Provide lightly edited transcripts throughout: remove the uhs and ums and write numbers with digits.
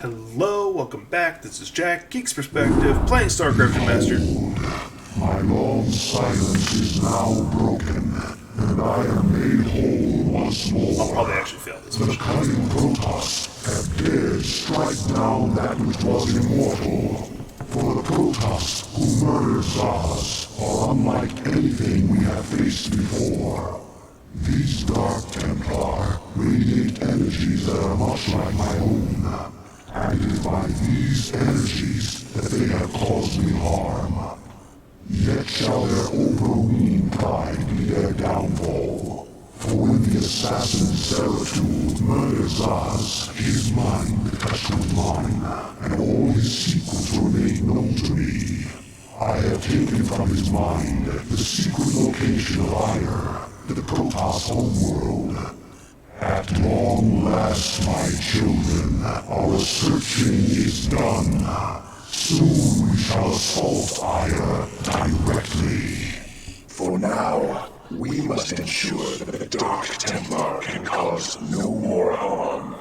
Hello, welcome back. This is Jack, Geek's Perspective, playing Starcraft Master. My long silence is now broken, and I am made whole once more. I'll probably actually fail this The mission. cunning Protoss have dared strike down that which was immortal. For the Protoss who murdered Zasz are unlike anything we have faced before. These Dark Templar radiate energies that are much like my own. And it is by these energies that they have caused me harm. Yet shall their overweening pride be their downfall. For when the assassin cerebrate murdered Zasz, his mind touched with mine, and all his secrets were made known to me. I have taken from his mind the secret location of Ire, the Protoss homeworld. At long last, my children, our searching is done. Soon we shall assault Ire directly. For now, we must ensure that the Dark Templar can cause no more harm.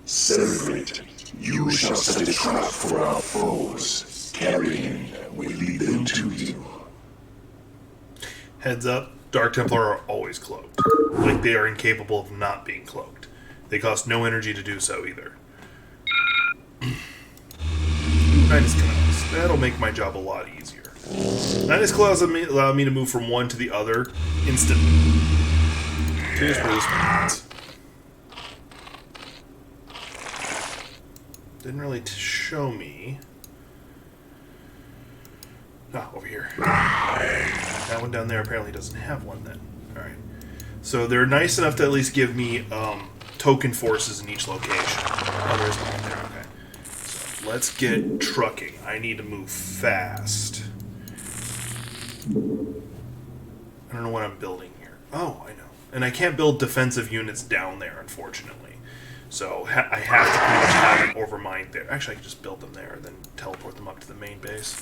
Cerebrate, you shall set a trap for our foes. Kerrigan will lead them to you. Heads up, Dark Templar are always cloaked. Like, they are incapable of not being cloaked. They cost no energy to do so either. Nidus Canals. That'll make my job a lot easier. Nidus Canals allow me to move from one to the other instantly. Here's where this one is. Didn't really show me. Ah, over here. That one down there apparently doesn't have one then. Alright. So they're nice enough to at least give me token forces in each location. Oh, there's one there, okay. So let's get trucking. I need to move fast. I don't know what I'm building here. Oh, I know. And I can't build defensive units down there, unfortunately. So I have to pretty much have them overmined there. Actually, I can just build them there and then teleport them up to the main base.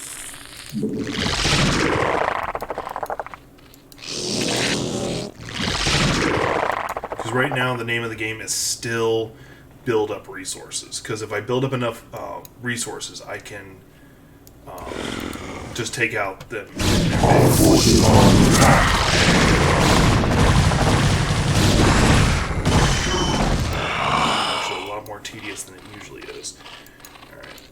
Because right now the name of the game is still build up resources. Because if I build up enough resources, I can just take out the... Actually, a lot more tedious than it usually is. Alright.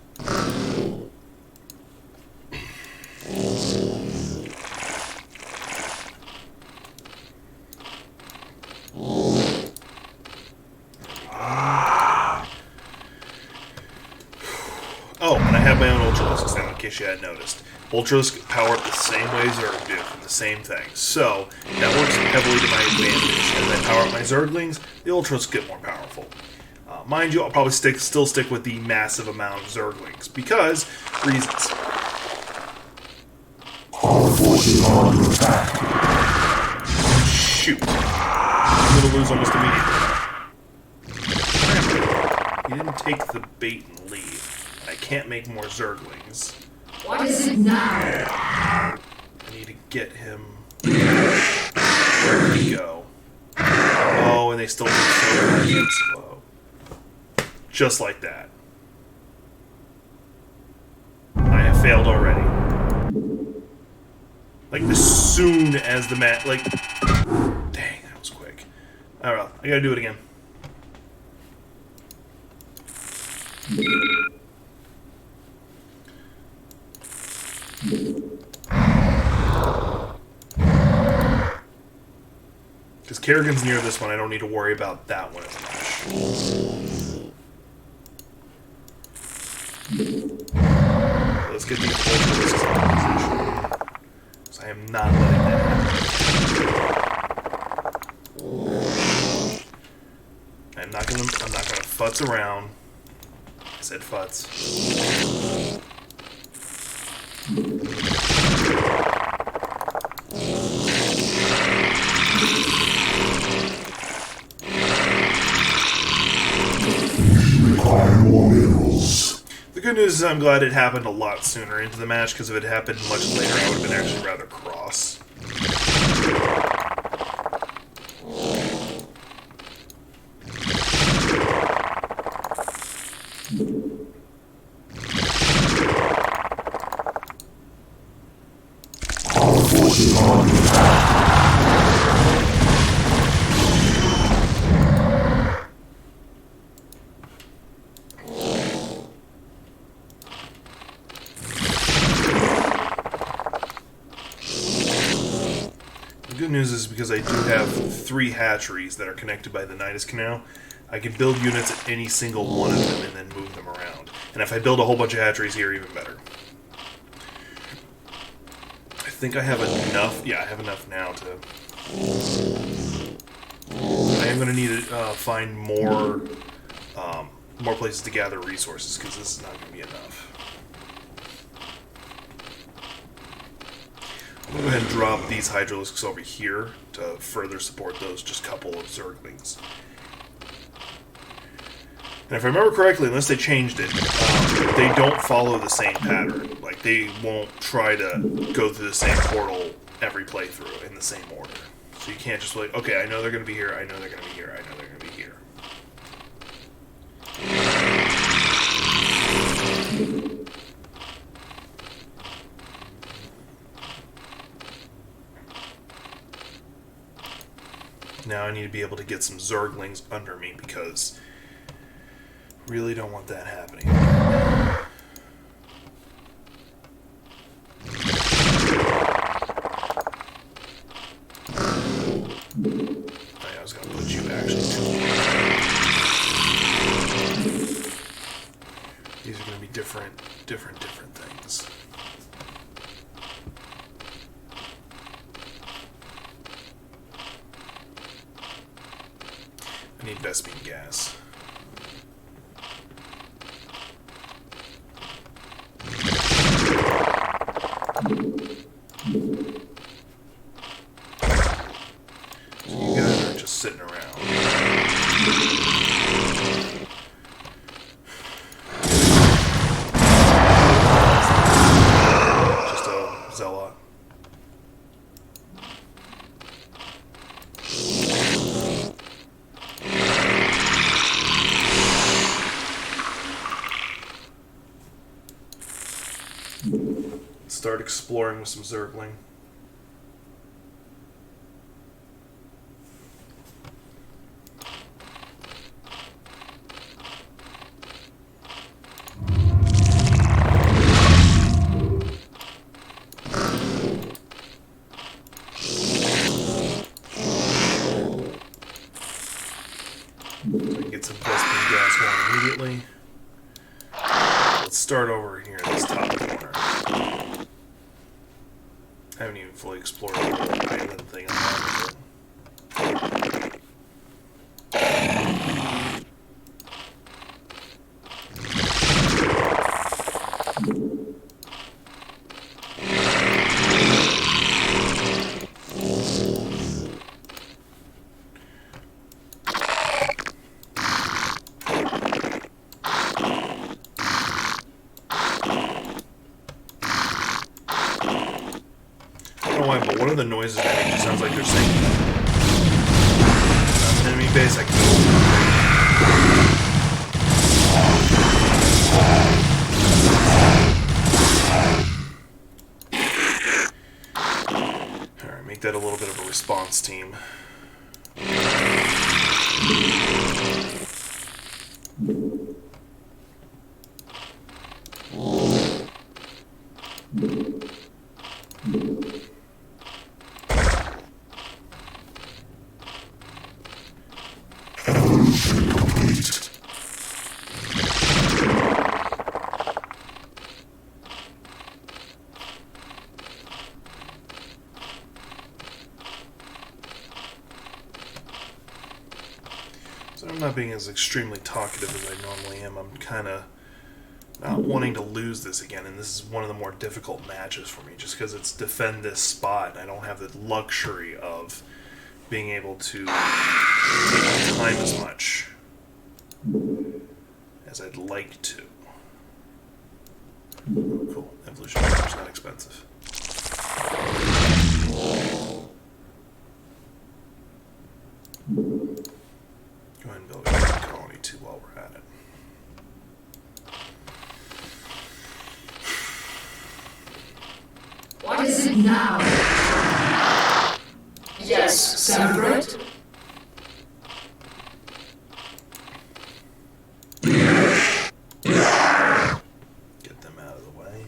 Oh, and I have my own Ultralisks now, in case you hadn't noticed. Ultralisks power up the same way Zerg do, for the same thing. So, that works heavily to my advantage. As I power up my Zerglings, the Ultralisks get more powerful. Mind you, I'll probably still stick with the massive amount of Zerglings, because reasons. Shoot. I'm going to lose almost immediately. He didn't take the bait and leave. I can't make more Zerglings. What is it now? I need to get him... Where did he go? Oh, and they still get so goddamn slow. Just like that. I have failed already. Like, as soon as the like... Dang, that was quick. Alright, I gotta do it again. Because Kerrigan's near this one, I don't need to worry about that one as much. Let's get these Ultralisks in position. So I am not letting that happen. I'm not gonna futz around. I said futz. The good news is I'm glad it happened a lot sooner into the match, because if it happened much later, I would have been actually rather cross. pressing on back. The good news is because I do have 3 hatcheries that are connected by the Nidus Canal, I can build units at any single one of them and then move them around. And if I build a whole bunch of hatcheries here, even better. I think I have enough. Yeah, I have enough now to... I am going to need to find more places to gather resources, because this is not going to be enough. I'm going to go ahead and drop these Hydralisks over here to further support those just couple of Zerglings. And if I remember correctly, unless they changed it, they don't follow the same pattern. Like, they won't try to go through the same portal every playthrough in the same order. So you can't just be like, okay, I know they're going to be here, I know they're going to be here, I know they're going to be here. Now I need to be able to get some Zerglings under me, because really don't want that happening. I was going to put you actually to... These are going to be different things. I need Vespene gas. So you guys are just sitting around. Just a zealot. Start exploring with some Zergling. So I can get some Vespene gas going immediately. Let's start over here in this top corner. I haven't even fully explored the island thing on top of it. But one of the noises I make just sounds like they're saying, "That's an enemy base, I can go." Alright, make that a little bit of a response team. So I'm not being as extremely talkative as I normally am. I'm kind of not wanting to lose this again, and this is one of the more difficult matches for me, just because it's defend this spot, and I don't have the luxury of being able to take my time as much as I'd like to. Oh, cool. Evolution is not expensive. Go ahead and build a colony too while we're at it. What is it now? Yes, cerebrate? Get them out of the way.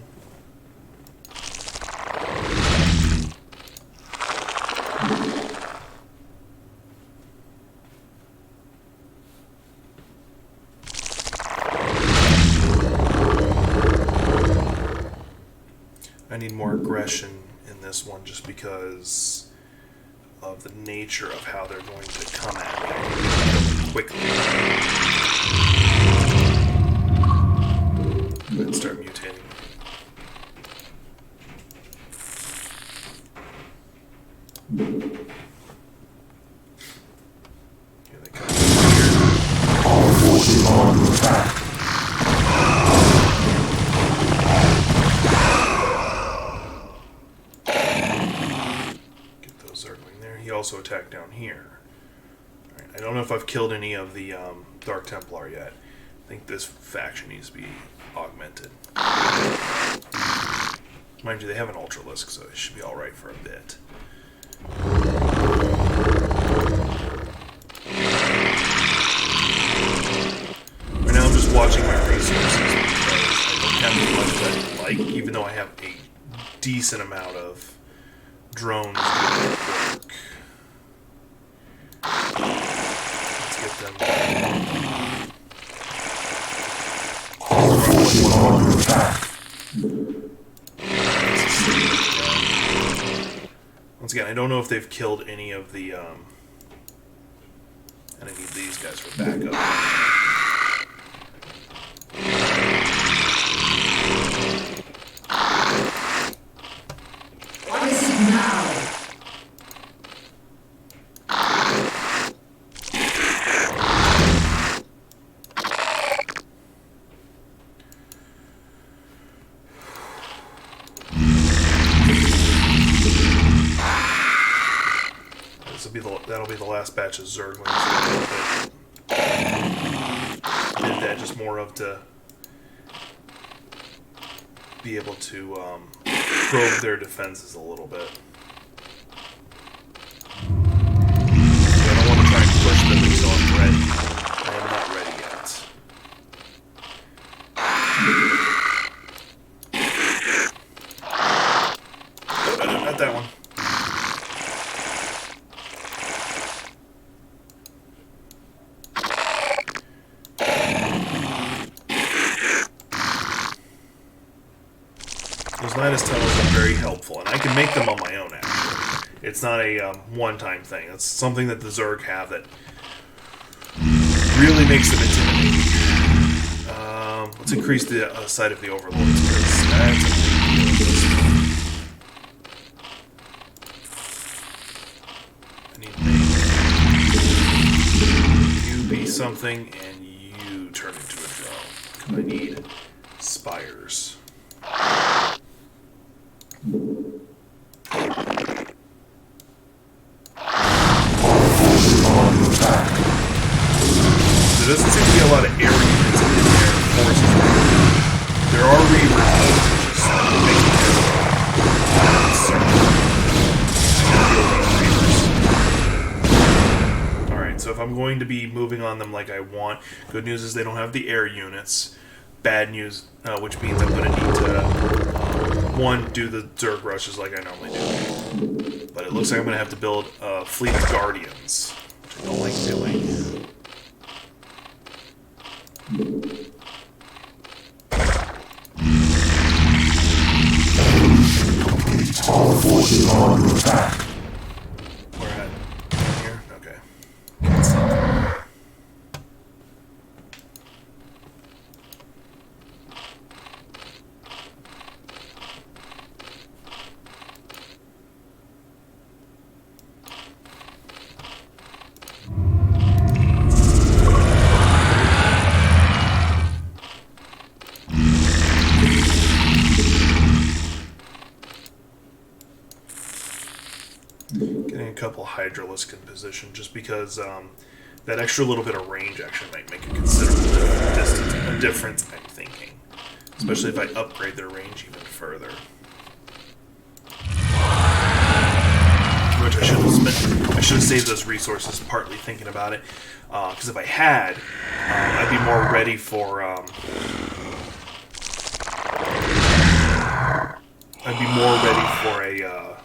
I need more aggression in this one just because of the nature of how they're going to come at me. I need to kill them quickly. And start mutating. Here they come. Our forces are under attack. Get those Zergling there. He also attacked down here. All right, I don't know if I've killed any of the Dark Templar yet. I think this faction needs to be augmented. Mind you, they have an Ultralisk, so they should be alright for a bit. Right now I'm just watching my resources because I don't have as much as I like, even though I have a decent amount of drones doing work. Let's get them. Our forces are under attack. Once again, I don't know if they've killed any of the, and I need these guys for backup. What is it now? That'll be the last batch of Zerglings. Did that just more of to be able to probe their defenses a little bit. I don't want to try and push them until I'm ready. I am not ready yet. Not that one. Those Nidus tunnels are very helpful, and I can make them on my own, actually. It's not a one-time thing. It's something that the Zerg have that really makes them intimidating. Let's increase the sight of the Overlords, because that's a big deal. I need to make you be something, and you turn into a drone. Because I need spires. There doesn't seem to be a lot of air units in their forces. There are reavers, which is making it alright, so if I'm going to be moving on them like I want, good news is they don't have the air units. Bad news, which means I'm going to need to, one, do the Zerg rushes like I normally do. But it looks like I'm going to have to build a fleet of Guardians, which I don't like doing. Our forces are under attack. Where at? Here? Okay. Can't stop. Getting a couple Hydralisk in position just because that extra little bit of range actually might make a considerable difference, I'm thinking. Especially if I upgrade their range even further. which I should have spent. I should have saved those resources partly thinking about it. Because if I had, I'd be more ready for. I'd be more ready for a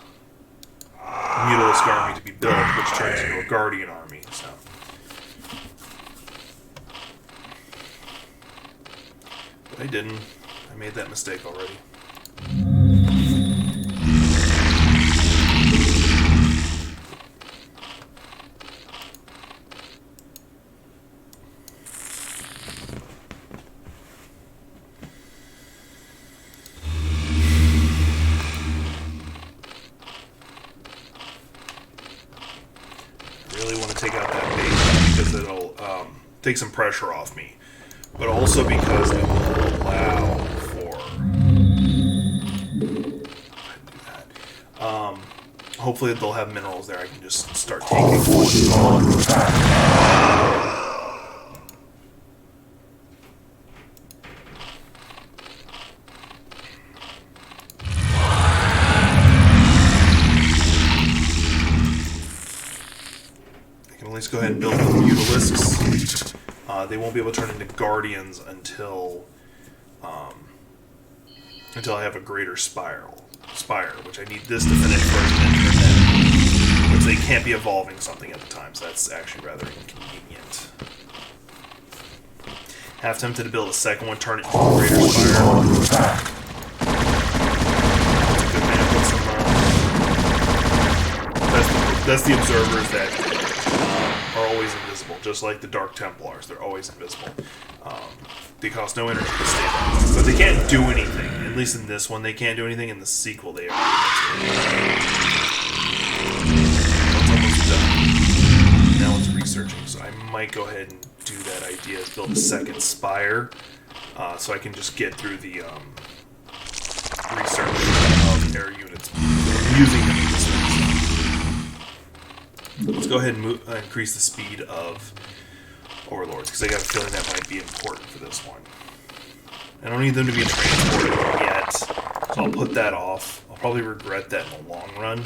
Mutalisk army to be built, which turns into a Guardian army. So. But I didn't. I made that mistake already. Take some pressure off me, but also because it will allow for hopefully they'll have minerals there I can just start taking. I can at least go ahead and build the Mutalisks. They won't be able to turn into Guardians until I have a greater spire, which I need this to finish first and then turn that, which they can't be evolving something at the time, so that's actually rather inconvenient. Half tempted to build a second one, turn it into a greater spire. That's a good way to put some, that's the observers that are always invisible, just like the Dark Templars. They're always invisible. They cost no energy to stay there. But they can't do anything. At least in this one, they can't do anything. In the sequel, they are able to. It's almost done. Now it's researching, so I might go ahead and do that idea, is build a second spire, so I can just get through the research of air units. I'm using them in this one. Let's go ahead and increase the speed of Overlords, because I got a feeling that might be important for this one. I don't need them to be transported yet, so I'll put that off. I'll probably regret that in the long run,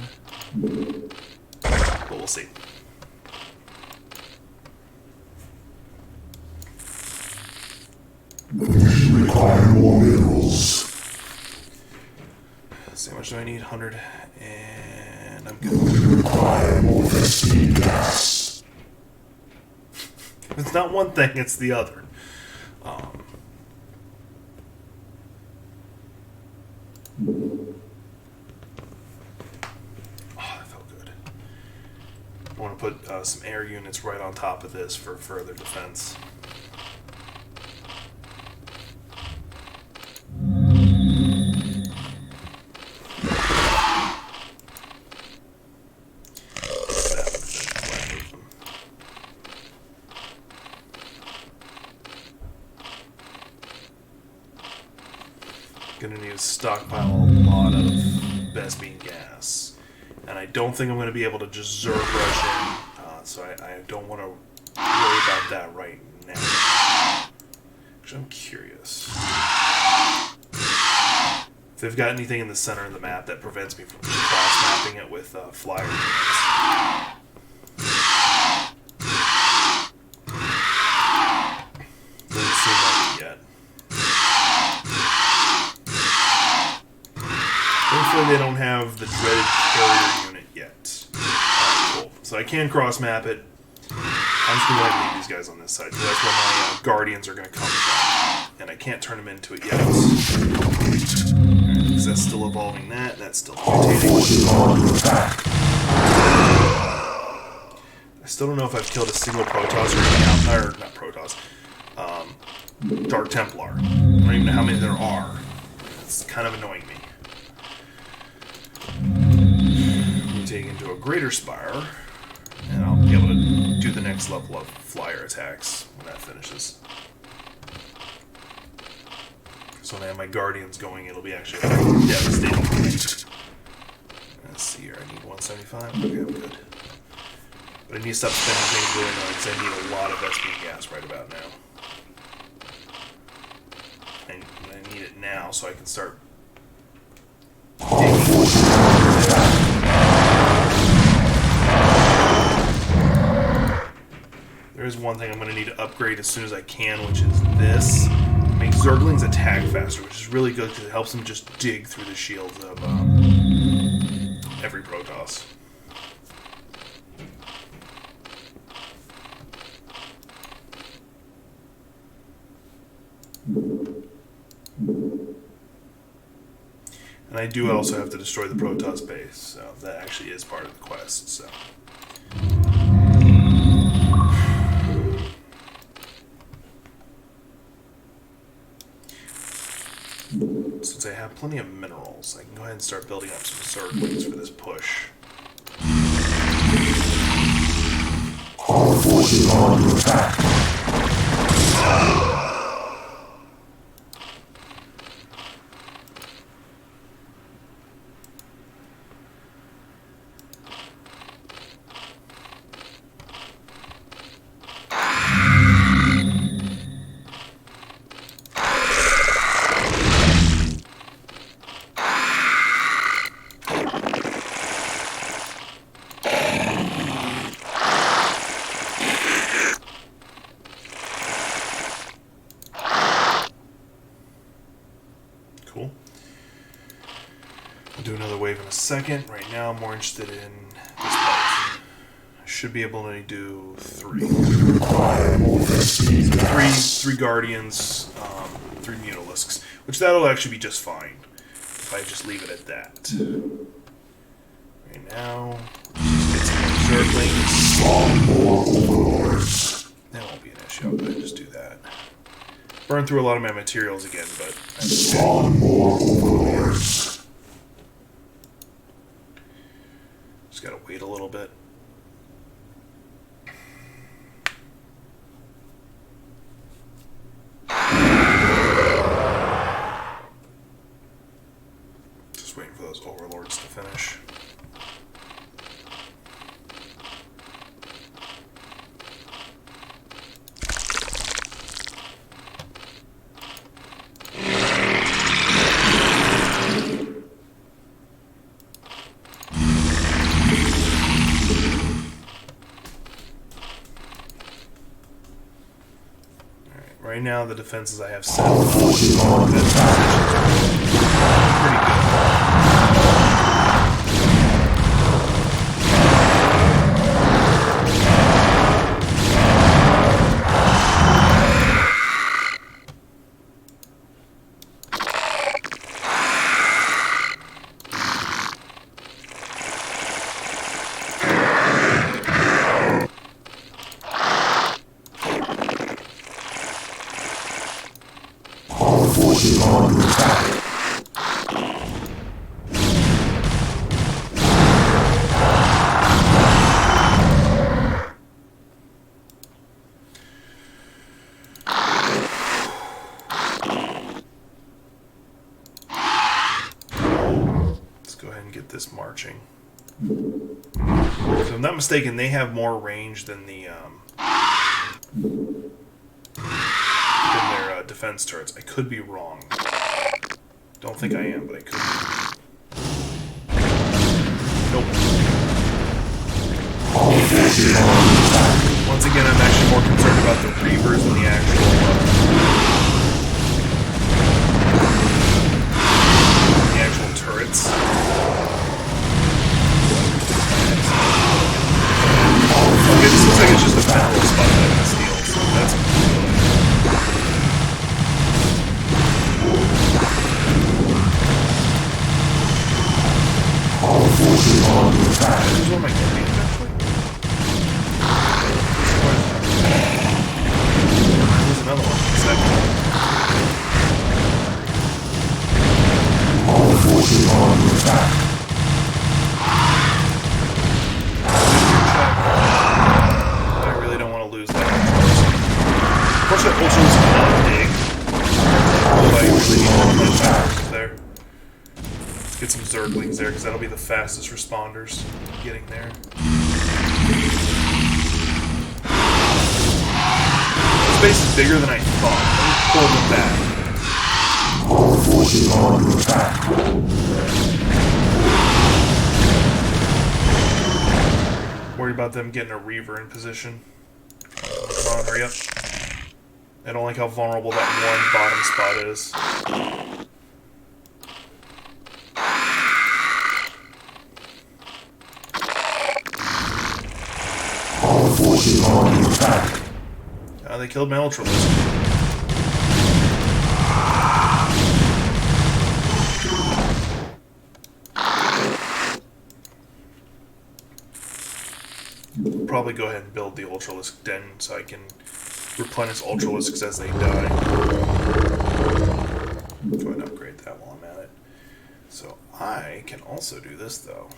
but we'll see. We require more minerals. Let's see, how much do I need? 100, and I'm We good. require more Vespene gas. It's not one thing, it's the other. That felt good. I want to put some air units right on top of this for further defense. Gonna need to stockpile a lot of Vespene gas, and I don't think I'm gonna be able to just Zerg rush in, so I don't want to worry about that right now. Actually, I'm curious if they've got anything in the center of the map that prevents me from cross-mapping it with flyer units. Doesn't seem like it yet. Thankfully, they don't have the dreaded carrier unit yet. Alright, cool. So I can cross-map it. I'm just going to go ahead and leave these guys on this side, because that's where my Guardians are going to come from. And I can't turn them into it yet. Because that's still evolving that. That's still mutating. I still don't know if I've killed a single Protoss or not Protoss. Dark Templar. I don't even know how many there are. It's kind of annoying me. Mutate into a greater spire, and I'll be able to do the next level of flyer attacks when that finishes. So when I have my Guardians going, it'll be actually devastating. Let's see here, I need 175. Okay, I'm good. But I need to stop spending things really now, because I need a lot of Vespene gas right about now. And I need it now so I can start. 1 is one thing I'm going to need to upgrade as soon as I can, which is this. Make Zerglings attack faster, which is really good because it helps them just dig through the shields of every Protoss. And I do also have to destroy the Protoss base, so that actually is part of the quest. So. Since I have plenty of minerals, I can go ahead and start building up some Zerglings for this push. Our forces are under attack. Cool. I'll do another wave in a second. Right now, I'm more interested in this part. I should be able to do 3. 3 Guardians, 3 Mutalisks, which that'll actually be just fine if I just leave it at that. Right now, let's just get some more Zerglings. That won't be an issue. I'll go ahead and just do that. Burn through a lot of my materials again, but Spawn more overlords. just gotta wait a little bit. Just waiting for those overlords to finish. Right now, the defenses I have set up pretty Forces are under attack. Let's go ahead and get this marching. If I'm not mistaken, they have more range than the defense turrets. I could be wrong. Don't think I am, but I could be. Nope. Once again, I'm actually more concerned about the Reavers than the actual turrets. Okay, this looks like it's just a mineral spot that I can steal, so that's good. Our forces are under attack. This is what am I going to be eventually? There's another one in a second. Our forces are under attack. I really don't want to lose that. Of course, that Ultra is not big. But I really need to get powers there. Let's get some Zerglings there, because that'll be the fastest responders getting there. This base is bigger than I thought. Let me pull them back. Our forces are under attack. Worried about them getting a Reaver in position. area. I don't like how vulnerable that one bottom spot is. Our forces are under attack. They killed my Ultralisk. Probably go ahead and build the Ultralisk den so I can replenish Ultralisks as they die. Go ahead and upgrade that while I'm at it. So I can also do this though.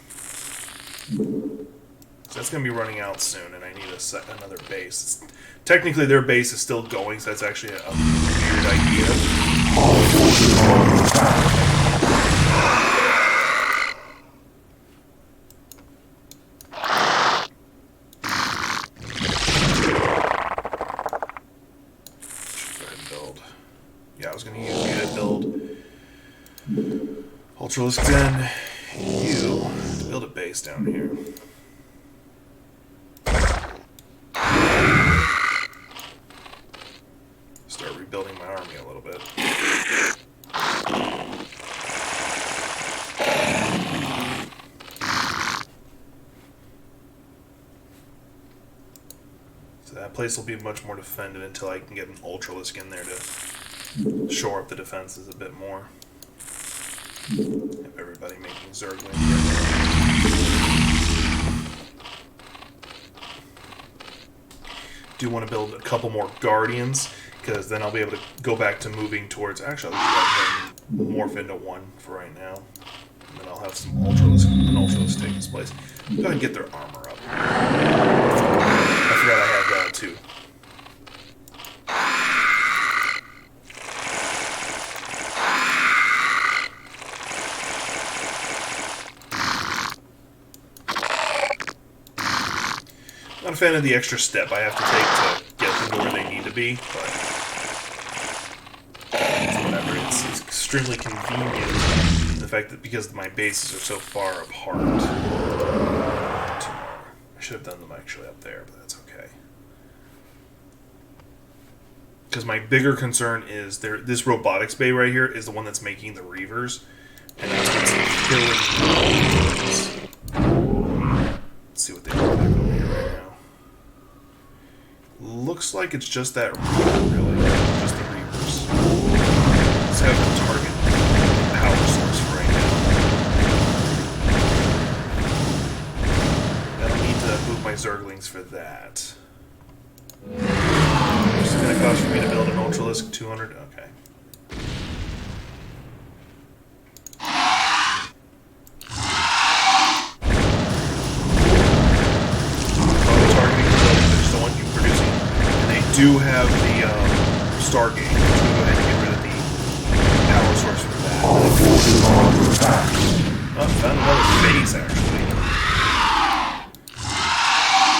So that's going to be running out soon, and I need another base. Technically, their base is still going, so that's actually a weird idea. Our forces are under attack. Ultralisk Den, you build a base down here. Start rebuilding my army a little bit. So that place will be much more defended until I can get an Ultralisk in there to shore up the defenses a bit more. Have everybody making Zerglings right now. Do want to build a couple more Guardians, because then I'll be able to go back to moving towards... Actually, I'll just morph into one for right now. And then I'll have some Ultralisk take its place. Go ahead and get their armor up. I forgot I had two. Not a fan of the extra step I have to take to get them to where they need to be, but it's whatever. It's extremely convenient, the fact that because my bases are so far apart. I should have done them actually up there, but that's okay. Because my bigger concern is this robotics bay right here is the one that's making the Reavers, and that's what's killing the... Let's see what they are back over here right now. Looks like it's just that Reaver, really. Just the Reavers. Let's have them target power source for right now. I don't need to move my Zerglings for that. It's going to cost for me to build an Ultralisk 200. Okay. Do have the Stargate. I'm just going to go ahead and get rid of the power source for that. Oh, found another base, actually.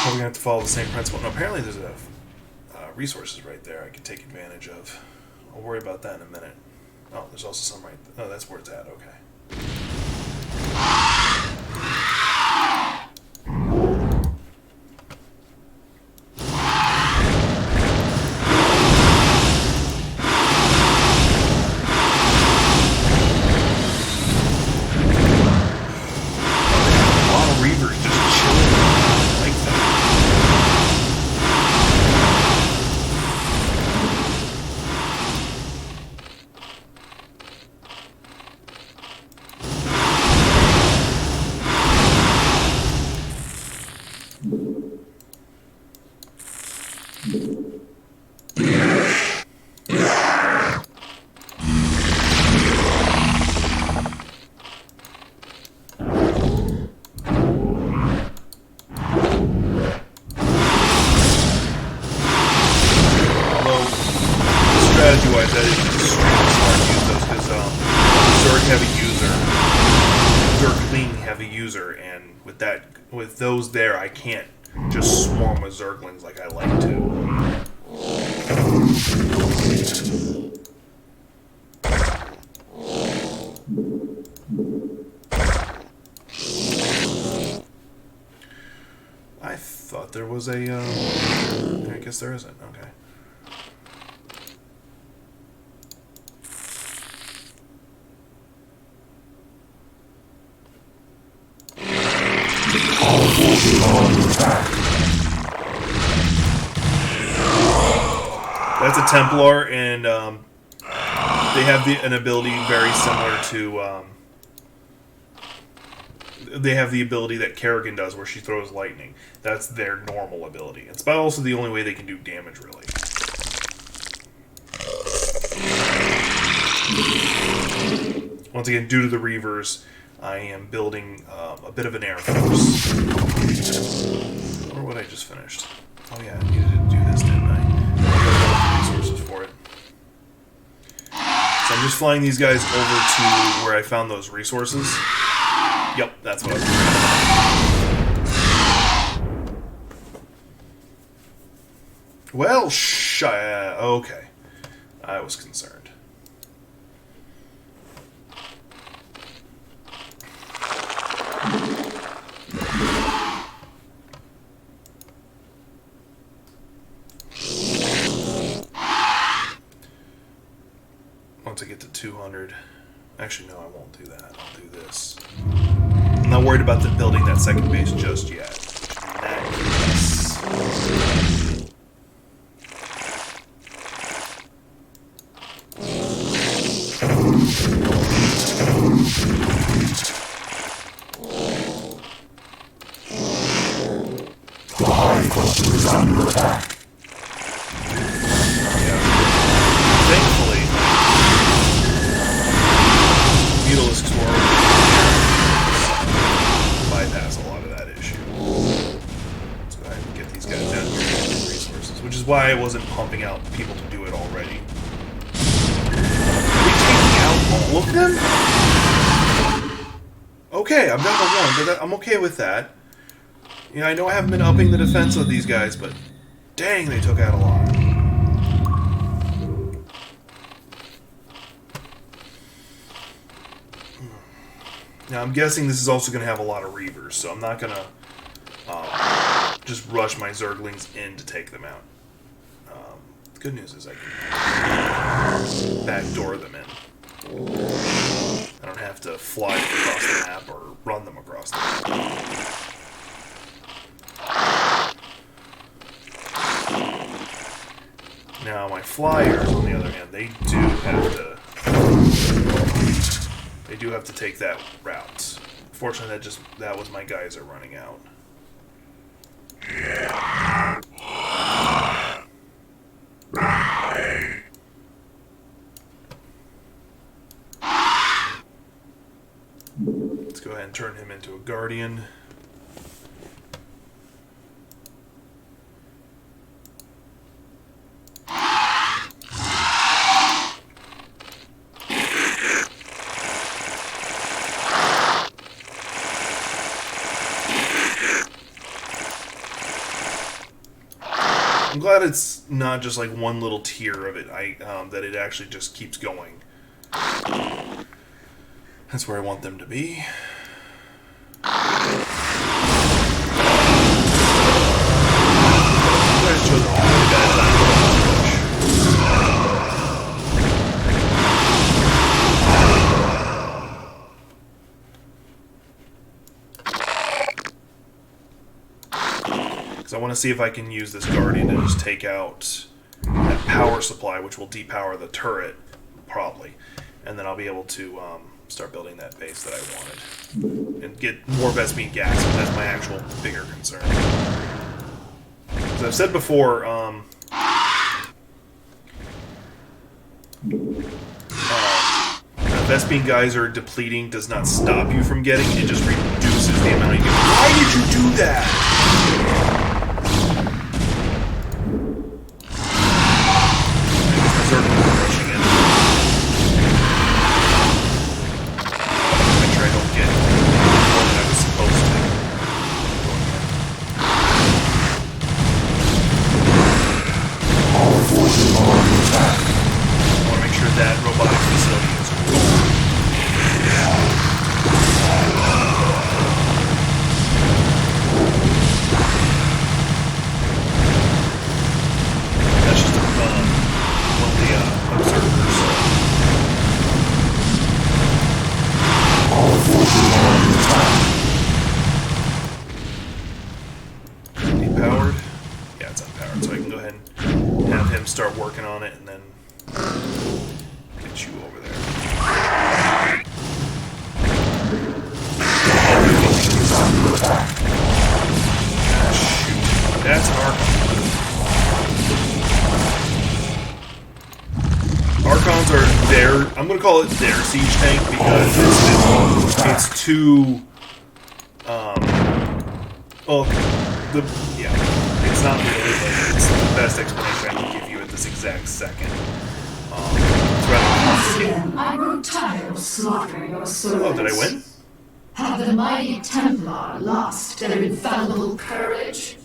Probably going to have to follow the same principle. No, apparently there's a resources right there I can take advantage of. I'll worry about that in a minute. Oh, there's also some right there. Oh, that's where it's at. Okay. Strategy-wise, that is extremely smart to use those, because Zerg have a user, Zergling have a user, and with those there, I can't just swarm with Zerglings like I like to. I thought thought there was a... I guess there isn't. Okay. That's a Templar, and they have an ability very similar to... they have the ability that Kerrigan does, where she throws lightning. That's their normal ability. It's about also the only way they can do damage, really. Once again, due to the Reavers, I am building a bit of an air force. Or what I just finished. Oh yeah, I needed to do this, didn't I? I got resources for it. So I'm just flying these guys over to where I found those resources. Yep, that's what I was doing. Well, okay. I was concerned. Once I get to 200... Actually, no, I won't do that. I'll do this. I'm not worried about them building that second base just yet. In that case... The High Cluster is under attack. Yeah. Thankfully, Mutalisks were bypass a lot of that issue. Let's go ahead and get these guys down here with resources, which is why I wasn't pumping out people to do it already. Are they taking out all of them? Okay, I'm down to one, but I'm okay with that. You know, I know I haven't been upping the defense of these guys, but dang, they took out a lot. Now, I'm guessing this is also going to have a lot of Reavers, so I'm not going to just rush my Zerglings in to take them out. The good news is I can backdoor them in. I don't have to fly them across the map or run them across the map. Now, my flyers, on the other hand, they do have to take that route. Fortunately, that was my geyser running out. Let's go ahead and turn him into a guardian. I'm glad it's not just like one little tier of it. That it actually just keeps going. That's where I want them to be. Because I want to see if I can use this Guardian to just take out that power supply, which will depower the turret, probably. And then I'll be able to start building that base that I wanted. And get more Vespene gas, but that's my actual bigger concern. As I've said before, Vespene geyser depleting does not stop you from getting, it just reduces the amount you get. Why did you do that? Depowered? Yeah, it's unpowered, so I can go ahead and have him start working on it and then get you over there. Shoot. That's an Archon. Archons are their, I'm going to call it their siege tank because it's too, well, it's not really, but it's the best explanation I can give you at this exact second. It's rather Again, I grow tired of slaughtering your servants. Oh, did I win? Have the mighty Templar lost their infallible courage?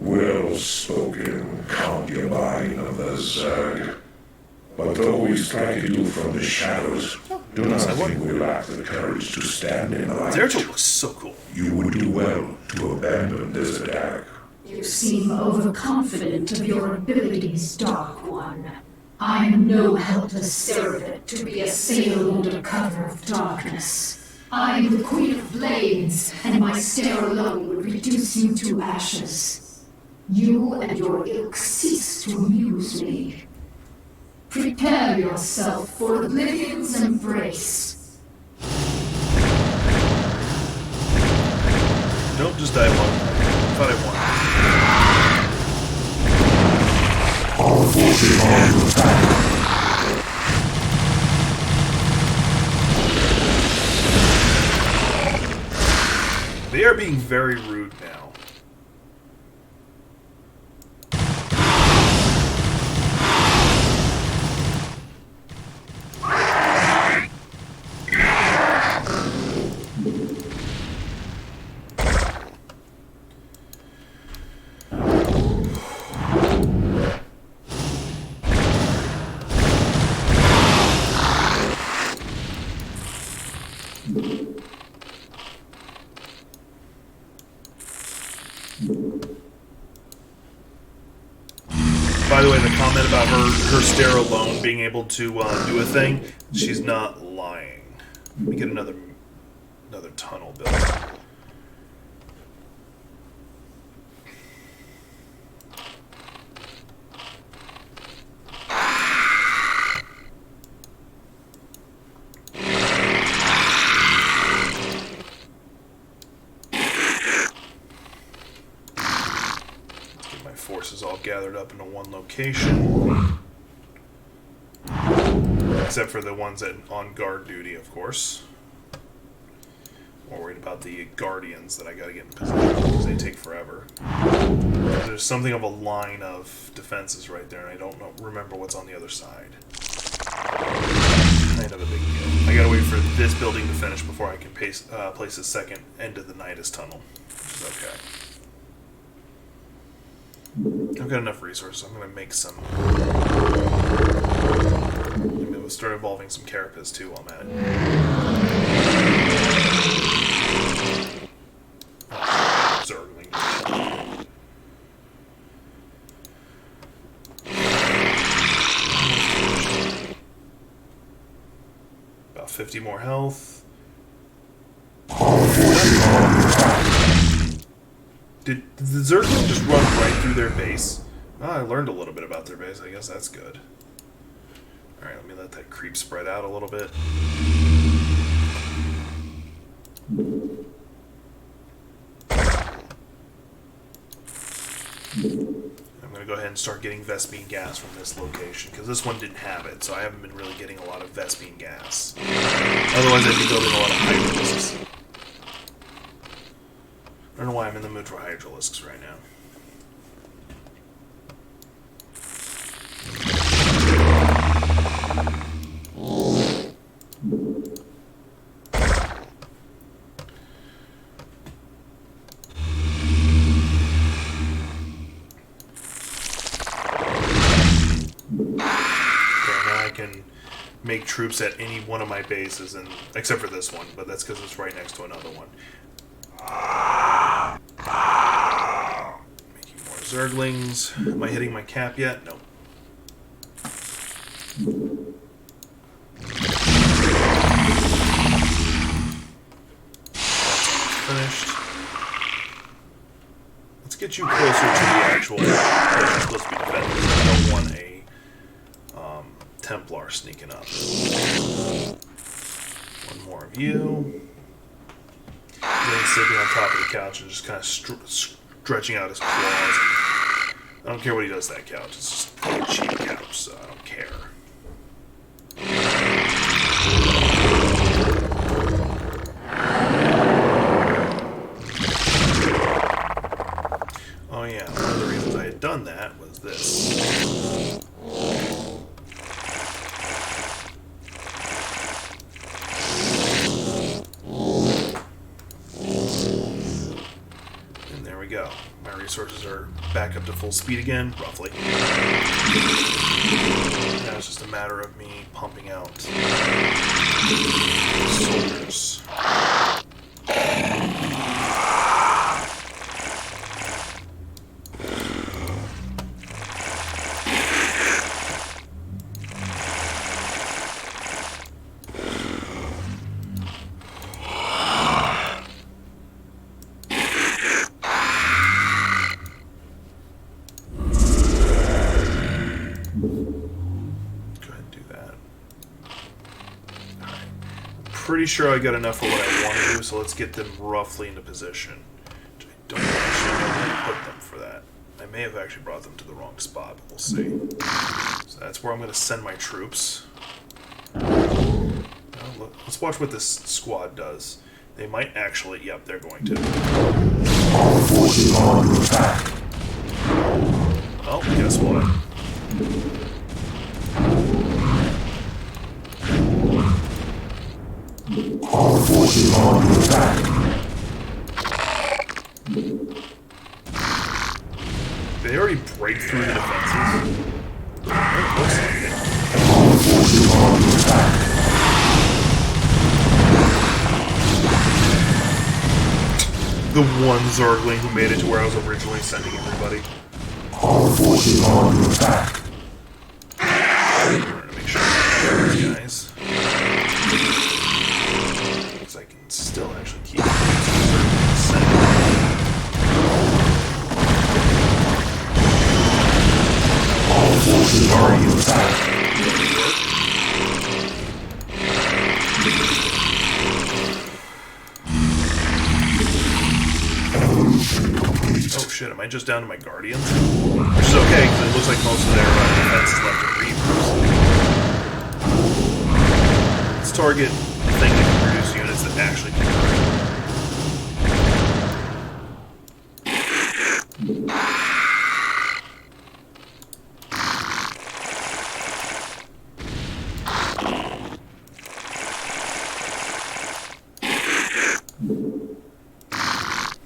Well spoken, concubine of the Zerg. But though we strike at you from the shadows, do not think we lack the courage to stand in the light. Zerg looks so cool. You would do well to abandon this attack. You seem overconfident of your abilities, Dark One. I am no helpless cerebrate to be assailed under cover of darkness. I am the Queen of Blades, and my stare alone would reduce you to ashes. You and your ilk cease to amuse me. Prepare yourself for Oblivion's embrace. Nope, just die one. Thought I won. Our forces are under attack. They are being very rude now. By the way, the comment about her stare alone being able to do a thing, she's not lying. Let me get another tunnel built. Forces all gathered up into one location, except for the ones that on guard duty, of course. More worried about the guardians that I gotta get in position because they take forever. There's something of a line of defenses right there, and I don't remember what's on the other side. Kind of a big deal. I gotta wait for this building to finish before I can place a second end of the Nidus tunnel, which is okay. I've got enough resources. I'm going to make some. Maybe we'll start evolving some carapace too while I'm at it. Zergling. About 50 more health. Did the Zerg just run right through their base? Oh, I learned a little bit about their base. I guess that's good. Alright, let me let that creep spread out a little bit. I'm going to go ahead and start getting Vespene gas from this location, because this one didn't have it, so I haven't been really getting a lot of Vespene gas. Otherwise, I'd be building a lot of Hydralisks. I don't know why I'm in the mood for Hydralisks right now. Make troops at any one of my bases, and except for this one, but that's because it's right next to another one. Making more Zerglings. Am I hitting my cap yet? No. get you closer to the actual place you're supposed to be defending. I don't want a Templar sneaking up. One more of you. Then sitting on top of the couch and just kind of stretching out his claws. I don't care what he does to that couch. It's just a cheap couch, so I don't care. Oh yeah, one of the reasons I had done that was this. And there we go. My resources are back up to full speed again, roughly. Now it's just a matter of me pumping out soldiers. Pretty sure I got enough for what I want to do, so let's get them roughly into position. I don't actually know where to put them for that. I may have actually brought them to the wrong spot, but we'll see. So that's where I'm going to send my troops. Let's watch what this squad does. They might actually... Yep, they're going to. Our forces are under attack. Well, guess what? Our forces are under attack. Did they already break through the defenses? It looks like it. Our forces are under attack. The one Zergling who made it to where I was originally sending everybody. Our forces are under attack. I'm going to make sure I have these guys. Because I can still actually keep Our forces are under attack. Oh shit, am I just down to my Guardians? Which is okay, because it looks like most of their defense is left in Reapers. Let's target the thing that can produce units that actually can hurt.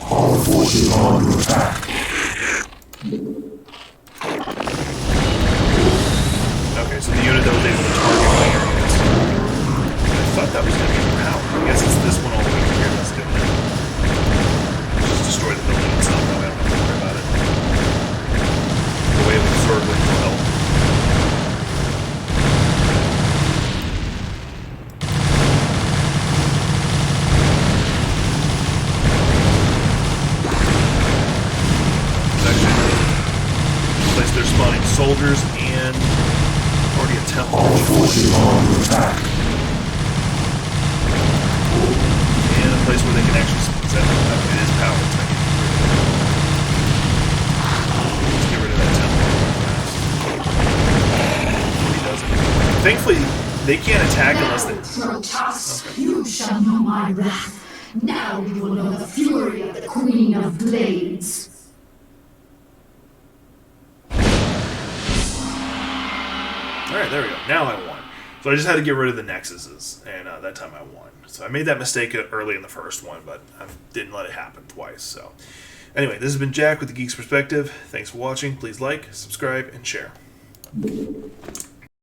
Our forces are under attack. Okay, so the unit that was able to target my areas. I thought that was going to be power. I guess it's this one all the way from here that's doing it. Just destroy the building itself. No, I don't have to worry about it. The way of the Zergling will help. They're spawning soldiers and already a Templar. Our forces are under attack. And a place where they can actually it is powered. So let's get rid of that Templar. He doesn't. Thankfully, they can't attack unless they. Protoss, okay. You shall know my wrath. Now you will know the fury of the Queen of Blades. Alright, there we go. Now I won. So I just had to get rid of the Nexuses, and that time I won. So I made that mistake early in the first one, but I didn't let it happen twice. So anyway, this has been Jack with the Geek's Perspective. Thanks for watching. Please like, subscribe, and share.